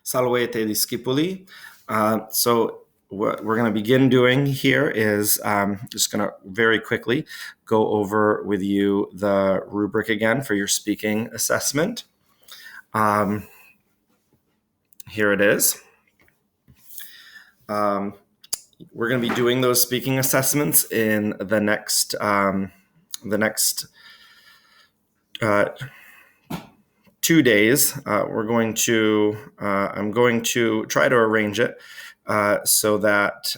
Salvete discipuli. So what we're going to begin doing here is just going to very quickly go over with you the rubric again for your speaking assessment. Here it is. We're going to be doing those speaking assessments in the next 2 days. I'm going to try to arrange it so that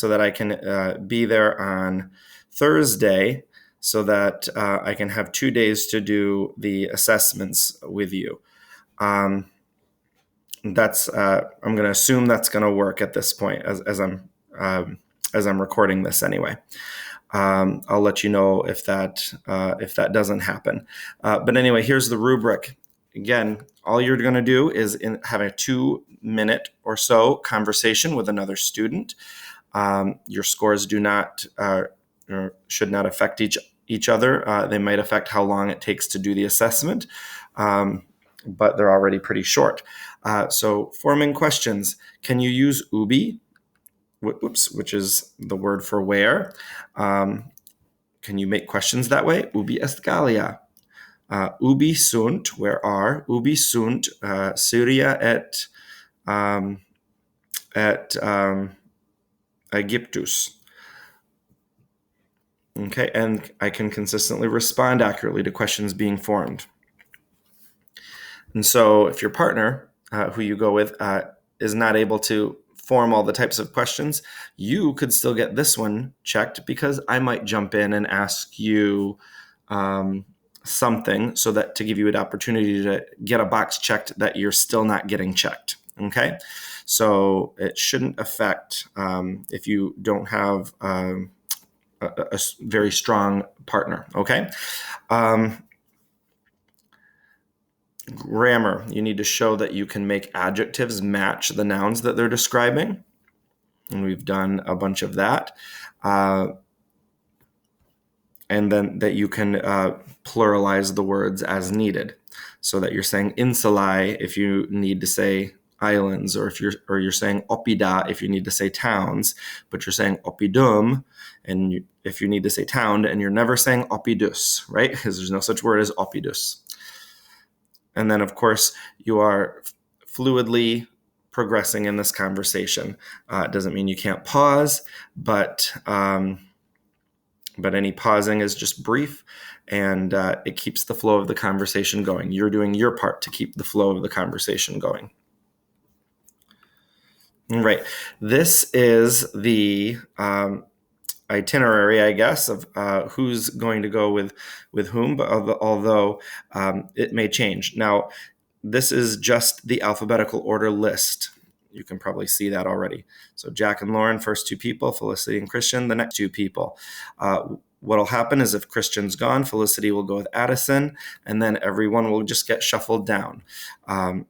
I can be there on Thursday, so that I can have 2 days to do the assessments with you. I'm going to assume that's going to work at this point, as I'm recording this anyway. I'll let you know if that doesn't happen. But anyway, here's the rubric. Again, all you're going to do is have a 2-minute or so conversation with another student. Your scores do not or should not affect each other. They might affect how long it takes to do the assessment, but they're already pretty short. So forming questions. Can you use ubi? Which is the word for where. Can you make questions that way? Ubi est Gallia? Ubi sunt, where are? Ubi sunt Syria et Aegyptus. Okay, and I can consistently respond accurately to questions being formed. And so if your partner, who you go with, is not able to form all the types of questions, you could still get this one checked, because I might jump in and ask you something so that to give you an opportunity to get a box checked that you're still not getting checked. Okay, so it shouldn't affect if you don't have a very strong partner. Okay. Grammar. You need to show that you can make adjectives match the nouns that they're describing. And we've done a bunch of that. And then that you can pluralize the words as needed. So that you're saying insulae if you need to say islands, or you're saying oppida if you need to say towns, but you're saying oppidum and if you need to say town, and you're never saying oppidus, right? Because there's no such word as oppidus. And then, of course, you are fluidly progressing in this conversation. It doesn't mean you can't pause, but any pausing is just brief, and it keeps the flow of the conversation going. You're doing your part to keep the flow of the conversation going. All right. This is the itinerary, I guess, of who's going to go with whom, but although it may change. Now, this is just the alphabetical order list. You can probably see that already. So Jack and Lauren, first 2 people, Felicity and Christian, the next 2 people. What'll happen is if Christian's gone, Felicity will go with Addison, and then everyone will just get shuffled down.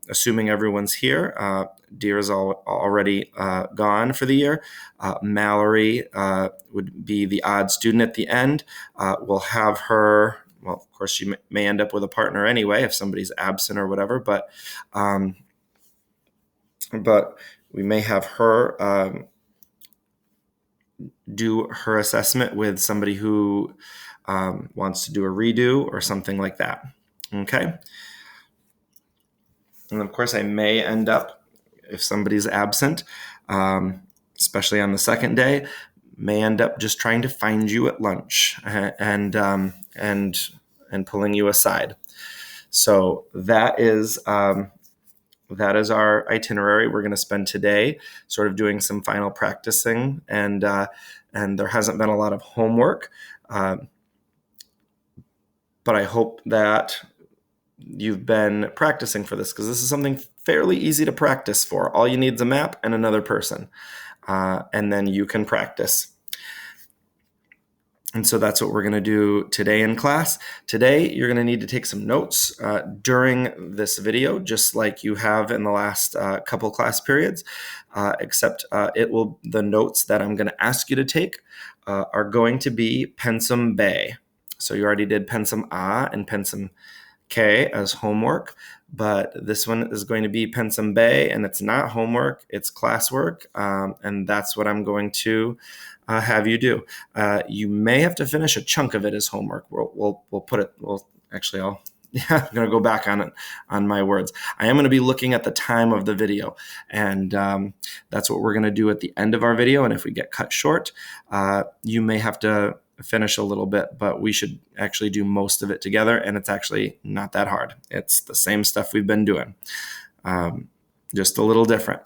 Assuming everyone's here, Deer is already gone for the year. Mallory would be the odd student at the end. We'll have her, well, of course, she may end up with a partner anyway if somebody's absent or whatever, but we may have her do her assessment with somebody who wants to do a redo or something like that. Okay. And of course, I may end up, if somebody's absent, especially on the second day, may end up just trying to find you at lunch and pulling you aside. So that is our itinerary. We're going to spend today sort of doing some final practicing, and there hasn't been a lot of homework, but I hope that you've been practicing for this, because this is something fairly easy to practice for. All you need is a map and another person, and then you can practice. And so that's what we're going to do today in class. Today, you're going to need to take some notes during this video, just like you have in the last couple class periods, except the notes that I'm going to ask you to take are going to be pensum B. So you already did pensum A and pensum K as homework, but this one is going to be pensum be, and it's not homework, it's classwork, and that's what I'm going to have you do. You may have to finish a chunk of it as homework. We'll put it. I'll. Yeah, I'm going to go back on my words. I am going to be looking at the time of the video, and that's what we're going to do at the end of our video. And if we get cut short, you may have to finish a little bit, but we should actually do most of it together, and it's actually not that hard. It's the same stuff we've been doing, just a little different.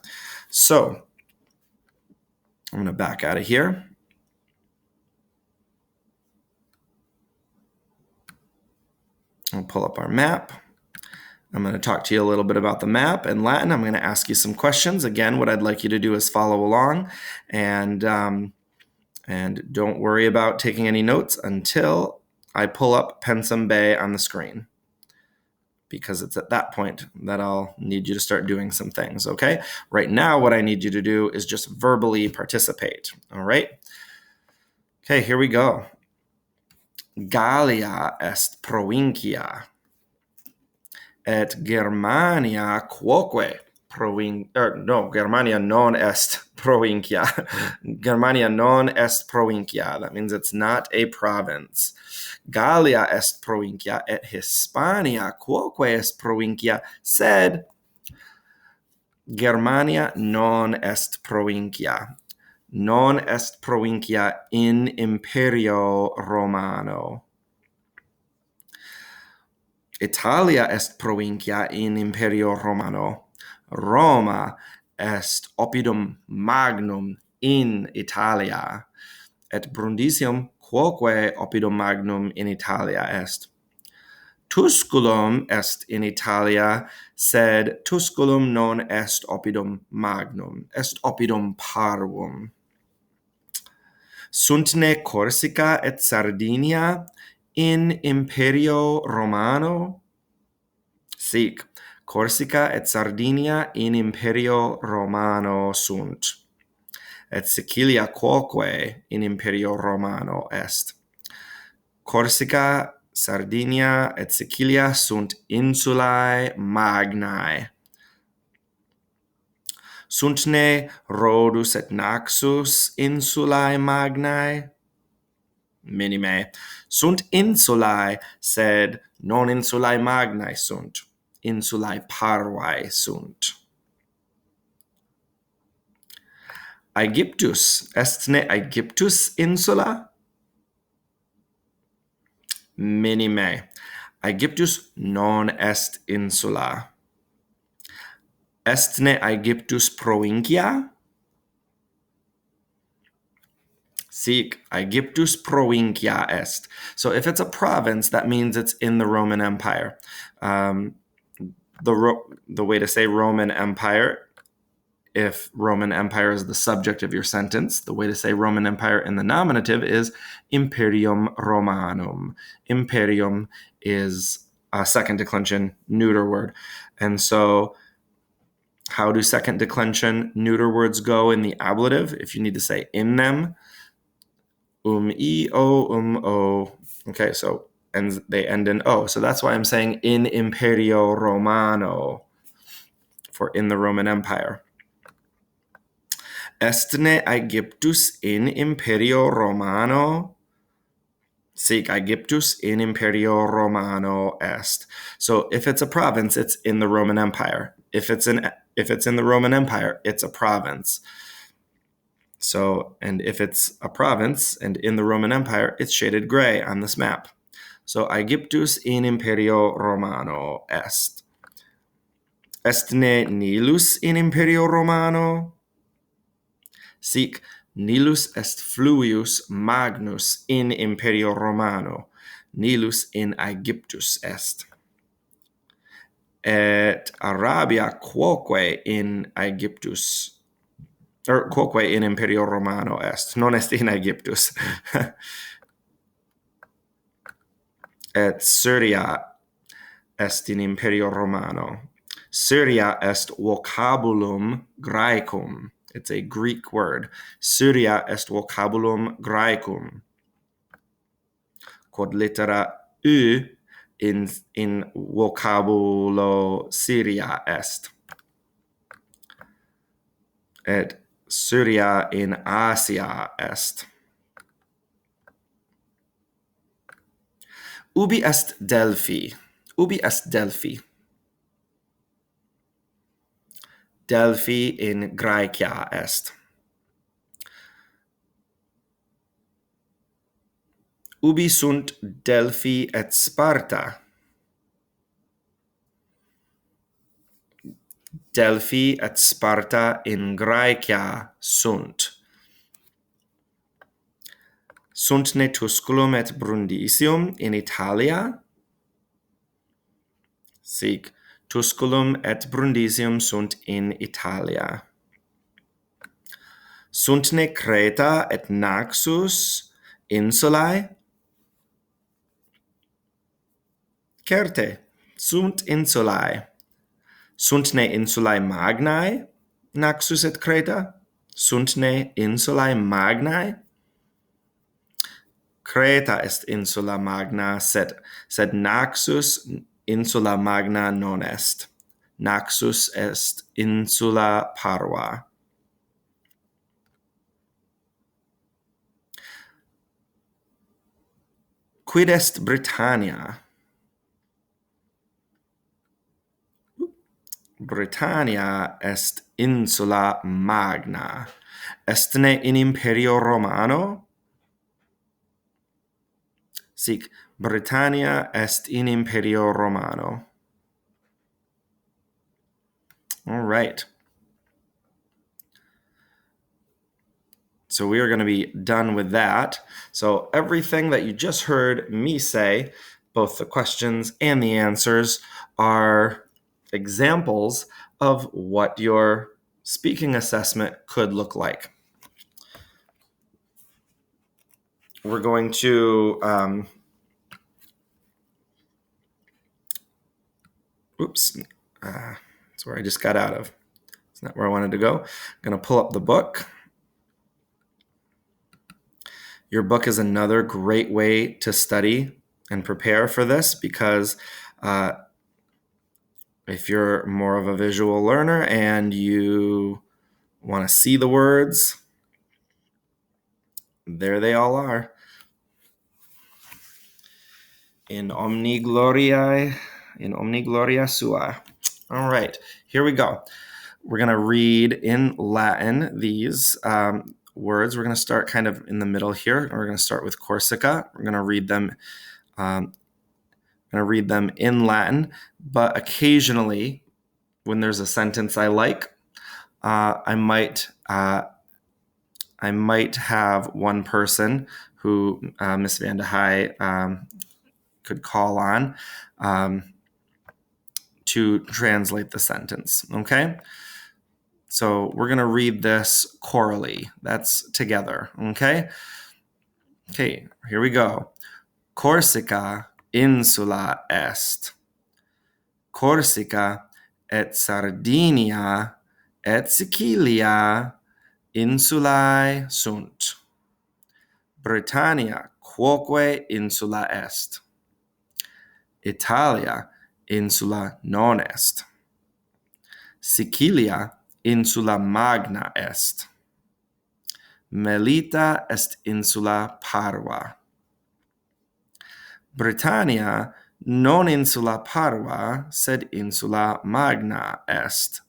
So I'm going to back out of here. I'll pull up our map. I'm going to talk to you a little bit about the map in Latin. I'm going to ask you some questions. Again, what I'd like you to do is follow along, and don't worry about taking any notes until I pull up pensum be on the screen, because it's at that point that I'll need you to start doing some things, okay? Right now, what I need you to do is just verbally participate, all right? Okay, here we go. Gallia est provincia, et Germania quoque Germania non est provincia. Germania non est provincia. That means it's not a province. Gallia est provincia, et Hispania quoque est provincia, sed Germania non est provincia. Non est provincia in Imperio Romano. Italia est provincia in Imperio Romano. Roma est oppidum magnum in Italia. Et Brundisium quoque oppidum magnum in Italia est. Tusculum est in Italia, sed Tusculum non est oppidum magnum, est oppidum parvum. Sunt ne Corsica et Sardinia in Imperio Romano? Sic, Corsica et Sardinia in Imperio Romano sunt. Et Sicilia quoque in Imperio Romano est. Corsica, Sardinia et Sicilia sunt insulae magnae. Sunt ne Rhodus et Naxos insulae magnae? Minime. Sunt insulae, sed non insulae magnae sunt. Insulae parvae sunt. Aegyptus, est ne Aegyptus insula? Minime. Aegyptus non est insula. Est ne Aegyptus provincia? Sic, Aegyptus provincia est. So if it's a province, that means it's in the Roman Empire. The way to say Roman Empire, if Roman Empire is the subject of your sentence, the way to say Roman Empire in the nominative is Imperium Romanum. Imperium is a second declension neuter word. And so how do second declension neuter words go in the ablative? If you need to say in them, e, o. Okay, so and they end in o. So that's why I'm saying in Imperio Romano, for in the Roman Empire. Est ne Aegyptus in Imperio Romano? Sic, Aegyptus in Imperio Romano est. So if it's a province, it's in the Roman Empire. If it's in the Roman Empire, it's a province. So, and if it's a province and in the Roman Empire, it's shaded gray on this map. So, Aegyptus in Imperio Romano est. Est ne Nilus in Imperio Romano? Sic, Nilus est fluvius magnus in Imperio Romano. Nilus in Aegyptus est. Et Arabia quoque in Aegyptus, or quoque in Imperio Romano est, non est in Aegyptus. Et Syria est in Imperio Romano. Syria est vocabulum Graecum. It's a Greek word. Syria est vocabulum Graecum. Quod littera U in vocabulo Syria est. Et Syria in Asia est. Ubi est Delphi? Ubi est Delphi? Delphi in Graecia est. Ubi sunt Delphi et Sparta? Delphi et Sparta in Graecia sunt. Sunt ne Tusculum et Brundisium in Italia? Sic, Tusculum et Brundisium sunt in Italia. Sunt ne Creta et Naxos insulae? Certe, sunt insulae. Sunt ne insulae magnae, Naxos et Creta? Sunt ne insulae magnae? Creta est insula magna, sed Naxos insula magna non est. Naxos est insula parva. Quid est Britannia? Britannia est insula magna. Est ne in imperio Romano? Sic, Britannia est in imperio Romano. All right. So we are going to be done with that. So everything that you just heard me say, both the questions and the answers, are examples of what your speaking assessment could look like. We're going to that's where I just got out of. It's not where I wanted to go. I'm going to pull up the book. Your book is another great way to study and prepare for this, because if you're more of a visual learner and you want to see the words, there they all are. In omni gloria sua. All right, here we go. We're going to read in Latin these words. We're going to start kind of in the middle here. We're going to start with Corsica. We're going to read them. In Latin, but occasionally, when there's a sentence I like, I might have one person who Miss Van de Heij could call on to translate the sentence. Okay, so we're gonna read this chorally. That's together. Okay, here we go. Corsica insula est. Corsica et Sardinia et Sicilia insulae sunt. Britannia quoque insula est. Italia insula non est. Sicilia insula magna est. Melita est insula parva. Britannia non insula parva, sed insula magna est.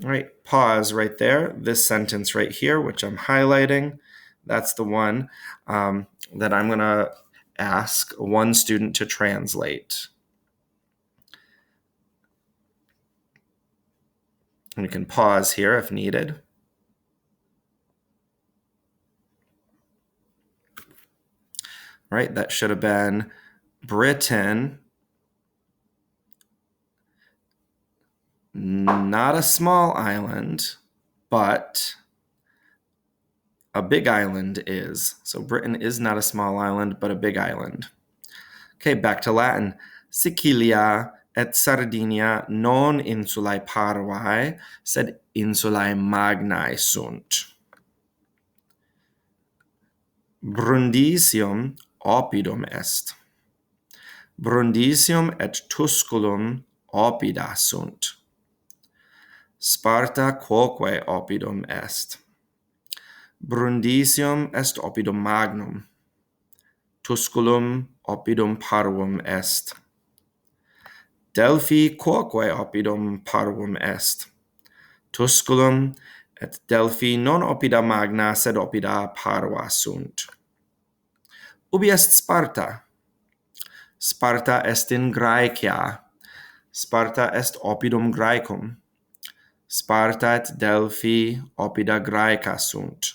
All right, pause right there. This sentence right here, which I'm highlighting, that's the one that I'm going to ask one student to translate. And you can pause here if needed. All right, that should have been Britain, not a small island, but a big island is. So Britain is not a small island, but a big island. Okay, back to Latin. Sicilia et Sardinia non insulae parvae, sed insulae magnae sunt. Brundisium oppidum est. Brundisium et Tusculum oppida sunt. Sparta quoque oppidum est. Brundisium est oppidum magnum. Tusculum oppidum parvum est. Delphi quoque oppidum parvum est. Tusculum et Delphi non oppida magna, sed oppida parva sunt. Ubi est Sparta? Sparta est in Graecia. Sparta est oppidum Graecum. Sparta et Delphi oppida Graeca sunt.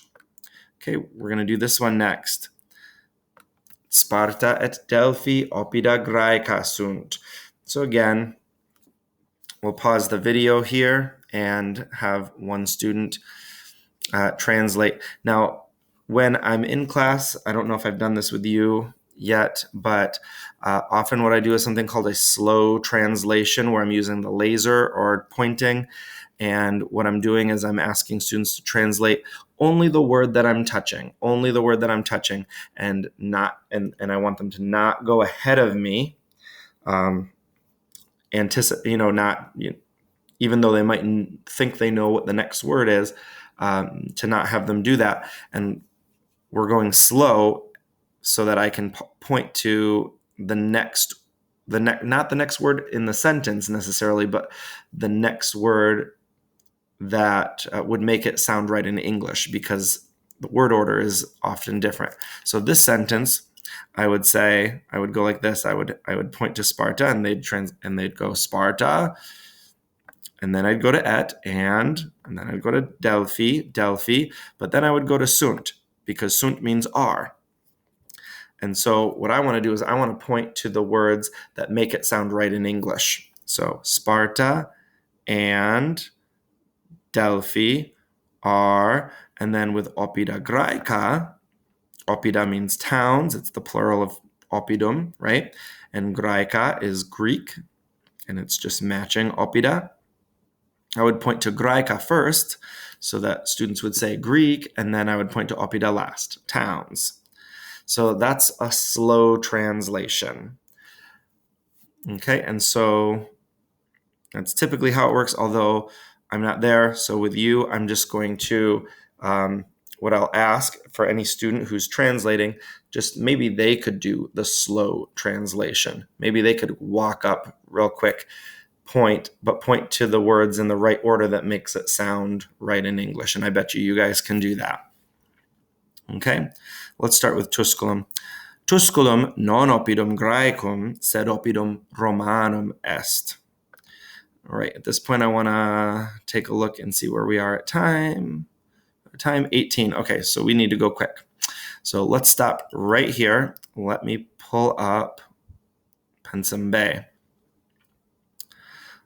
Okay, we're going to do this one next. Sparta et Delphi oppida Graeca sunt. So again, we'll pause the video here and have one student translate. Now, when I'm in class, I don't know if I've done this with you yet, but often what I do is something called a slow translation where I'm using the laser or pointing. And what I'm doing is I'm asking students to translate only the word that I'm touching, and I want them to not go ahead of me, even though they might think they know what the next word is, to not have them do that. And we're going slow so that I can point to not the next word in the sentence necessarily, but the next word that would make it sound right in English, because the word order is often different. So this sentence, I would go like this. I would point to Sparta, and they'd go Sparta, and then I'd go to et, and then I'd go to Delphi, but then I would go to sunt, because sunt means are. And so what I want to do is I want to point to the words that make it sound right in English. So Sparta and Delphi are, and then with oppida Graeca, oppida means towns, it's the plural of oppidum, right? And Graeca is Greek, and it's just matching oppida. I would point to Graeca first, so that students would say Greek, and then I would point to oppida last, towns. So that's a slow translation. Okay, and so that's typically how it works, although I'm not there. So with you, I'm just going to, what I'll ask for any student who's translating, just maybe they could do the slow translation. Maybe they could walk up real quick, point to the words in the right order that makes it sound right in English. And I bet you guys can do that. Okay, let's start with Tusculum. Tusculum non oppidum Graecum, sed oppidum Romanum est. All right, at this point, I want to take a look and see where we are at time. Time 18. Okay, so we need to go quick. So let's stop right here. Let me pull up Pensum Bay.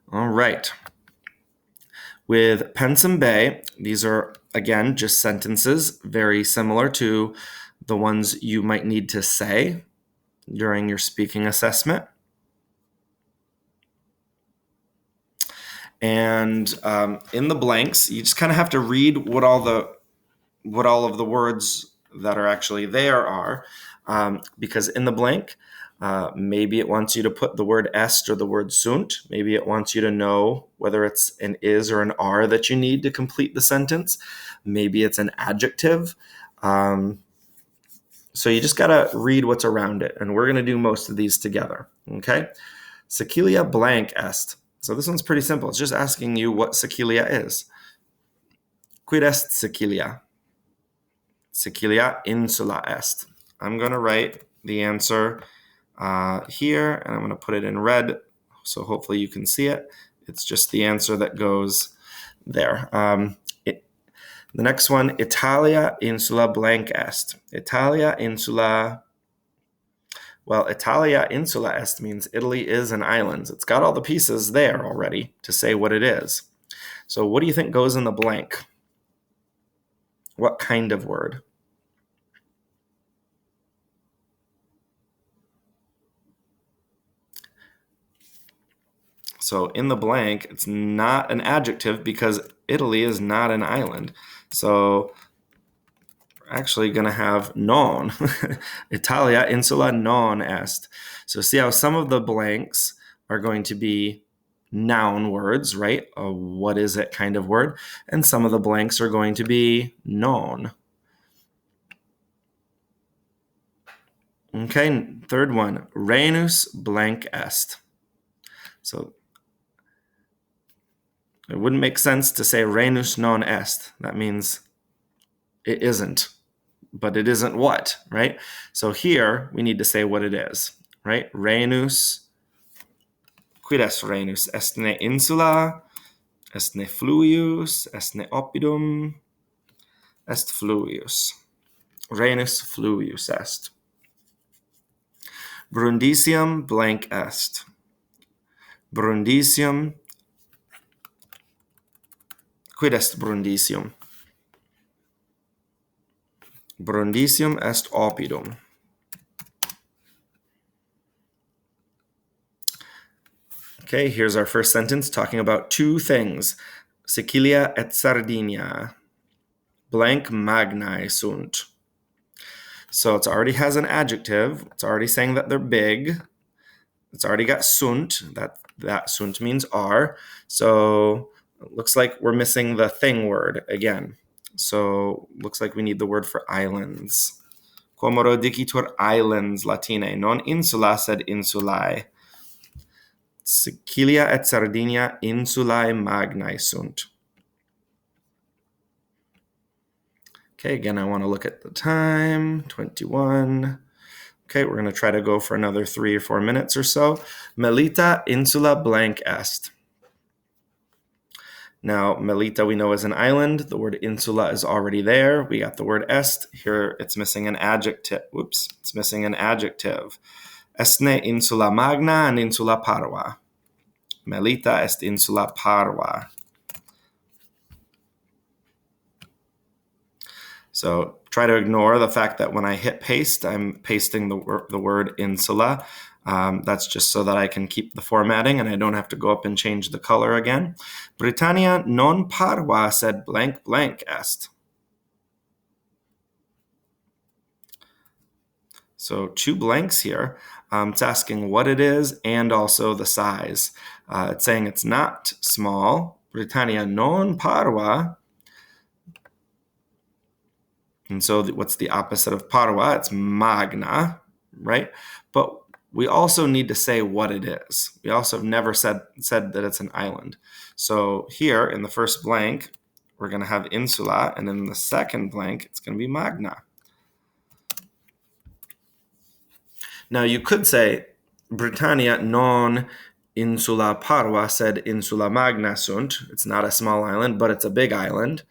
All right. With Pensum Bay, these are, again, just sentences, very similar to the ones you might need to say during your speaking assessment. And in the blanks, you just kind of have to read what all of the words that are actually there are, because in the blank, maybe it wants you to put the word est or the word sunt. Maybe it wants you to know whether it's an is or an are that you need to complete the sentence. Maybe it's an adjective. So you just got to read what's around it. And we're going to do most of these together. Okay? Sicilia blank est. So this one's pretty simple. It's just asking you what Sicilia is. Quid est Sicilia? Sicilia insula est. I'm going to write the answer here, and I'm going to put it in red, so hopefully you can see it. It's just the answer that goes there. The next one, Italia insula blank est. Italia insula est means Italy is an island. It's got all the pieces there already to say what it is. So what do you think goes in the blank? What kind of word? So in the blank, it's not an adjective because Italy is not an island. So actually going to have non. Italia insula non est. So see how some of the blanks are going to be noun words, right? A what is it kind of word. And some of the blanks are going to be non. Okay, third one, Renus blank est. So it wouldn't make sense to say Renus non est. That means it isn't. But it isn't what, right? So here we need to say what it is, right? Renus, quid est Renus? Est ne insula, est ne fluvius, est ne oppidum, est fluvius. Renus fluvius est. Brundisium blank est. Brundisium, quid est Brundisium? Brundisium est oppidum. Okay, here's our first sentence talking about two things. Sicilia et Sardinia. Blank magnae sunt. So it already has an adjective. It's already saying that they're big. It's already got sunt. That sunt means are. So it looks like we're missing the thing word again. So looks like we need the word for islands. Quomodo dicitur islands Latine, non insula sed insulae. Sicilia et Sardinia insulae magnae sunt. Okay, again, I want to look at the time, 21. Okay, we're going to try to go for another 3 or 4 minutes or so. Melita insula blank est. Now, Melita we know is an island. The word insula is already there. We got the word est. Here it's missing an adjective. Whoops, it's missing an adjective. Estne insula magna and insula parva. Melita est insula parva. So try to ignore the fact that when I hit paste, I'm pasting the word insula. That's just so that I can keep the formatting and I don't have to go up and change the color again. Britannia non parva sed blank blank est. So 2 blanks here. It's asking what it is and also the size. It's saying it's not small. Britannia non parva. And so what's the opposite of parva? It's magna, right? But we also need to say what it is. We also have never said that it's an island. So here in the first blank, we're going to have insula, and in the second blank, it's going to be magna. Now you could say Britannia non insula parva sed insula magna sunt. It's not a small island, but it's a big island.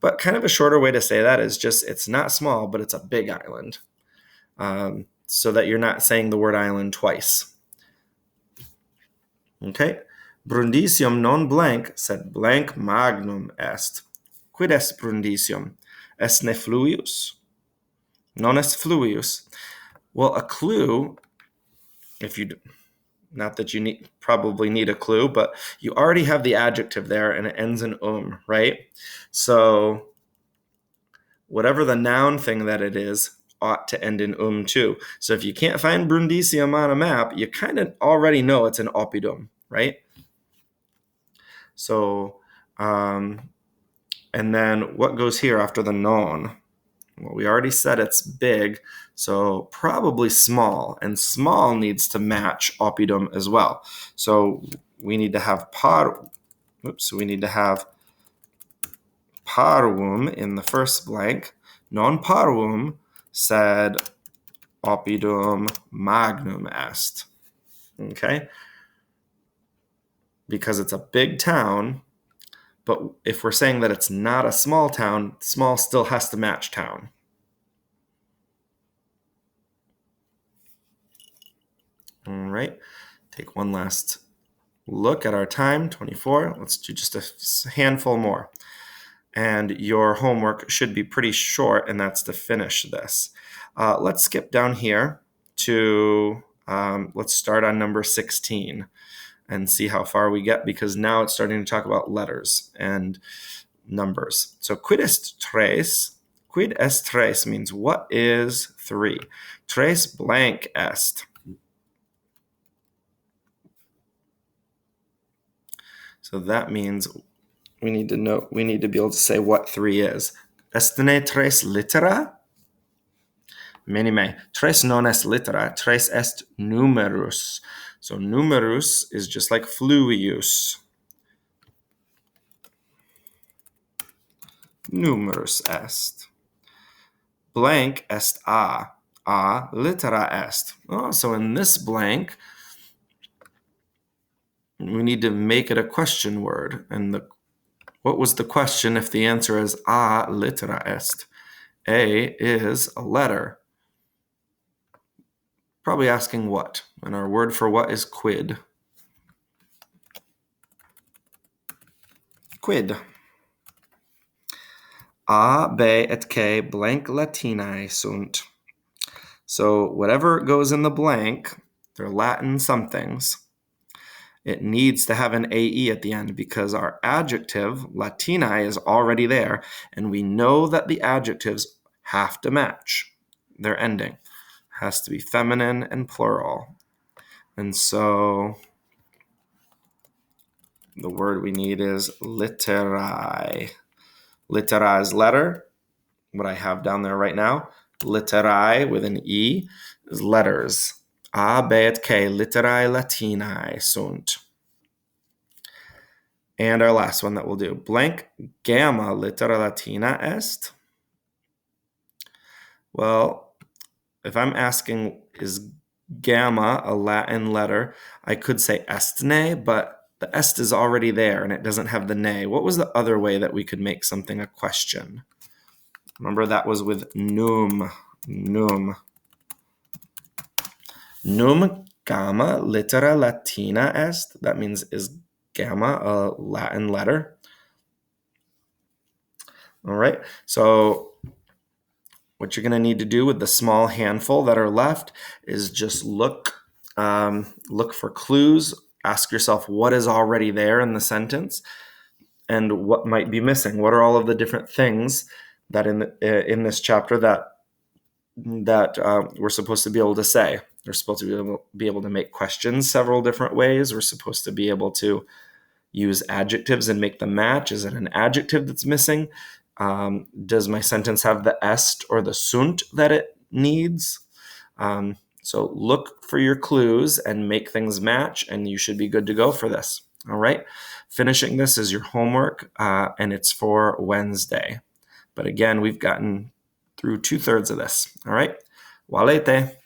But kind of a shorter way to say that is just it's not small, but it's a big island. So that you're not saying the word island twice. Okay? Brundisium non blank sed blank magnum est. Quid est Brundisium? Est ne fluvius? Non est fluvius. Well, a clue, if you not that you probably need a clue, but you already have the adjective there and it ends in right? So whatever the noun thing that it is ought to end in too. So if you can't find Brundisium on a map, you kind of already know it's an oppidum, right? So, and then what goes here after the non? Well, we already said it's big, so probably small, and small needs to match oppidum as well. So we need to have parvum in the first blank. Non parvum sed oppidum magnum est. Okay? Because it's a big town, but if we're saying that it's not a small town, small still has to match town. All right, take one last look at our time, 24. Let's do just a handful more. And your homework should be pretty short, and that's to finish this. Let's skip down here to, let's start on number 16. And see how far we get, because now it's starting to talk about letters and numbers. So quid est tres? Quid est tres means what is 3? Tres blank est. So that means we need to be able to say what 3 is. Estne tres litera? Menime. Tres non est litera, tres est numerus. So numerus is just like fluius. Numerus est. Blank est a. A litera est. Oh, so in this blank, we need to make it a question word. And what was the question if the answer is a litera est? A is a letter. Probably asking what. And our word for what is quid. Quid. A, B, et K, blank Latinae sunt. So whatever goes in the blank, they're Latin somethings. It needs to have an AE at the end because our adjective, Latinae, is already there, and we know that the adjectives have to match their ending. Has to be feminine and plural. And so the word we need is literae. Literae is letter, what I have down there right now. Literae with an E is letters. A, B, et K, literae Latinae sunt. And our last one that we'll do. Blank gamma litera Latina est. Well, if I'm asking is gamma a Latin letter, I could say estne, but the est is already there and it doesn't have the ne. What was the other way that we could make something a question? Remember that was with num. Num. Num gamma litera Latina est. That means is gamma a Latin letter? All right, so what you're going to need to do with the small handful that are left is just look for clues. Ask yourself what is already there in the sentence and what might be missing. What are all of the different things that in this chapter that we're supposed to be able to say? We're supposed to be able to make questions several different ways. We're supposed to be able to use adjectives and make them match. Is it an adjective that's missing? Does my sentence have the est or the sunt that it needs? So look for your clues and make things match, and you should be good to go for this. All right. Finishing this is your homework, and it's for Wednesday. But again, we've gotten through 2/3 of this. All right. Walete.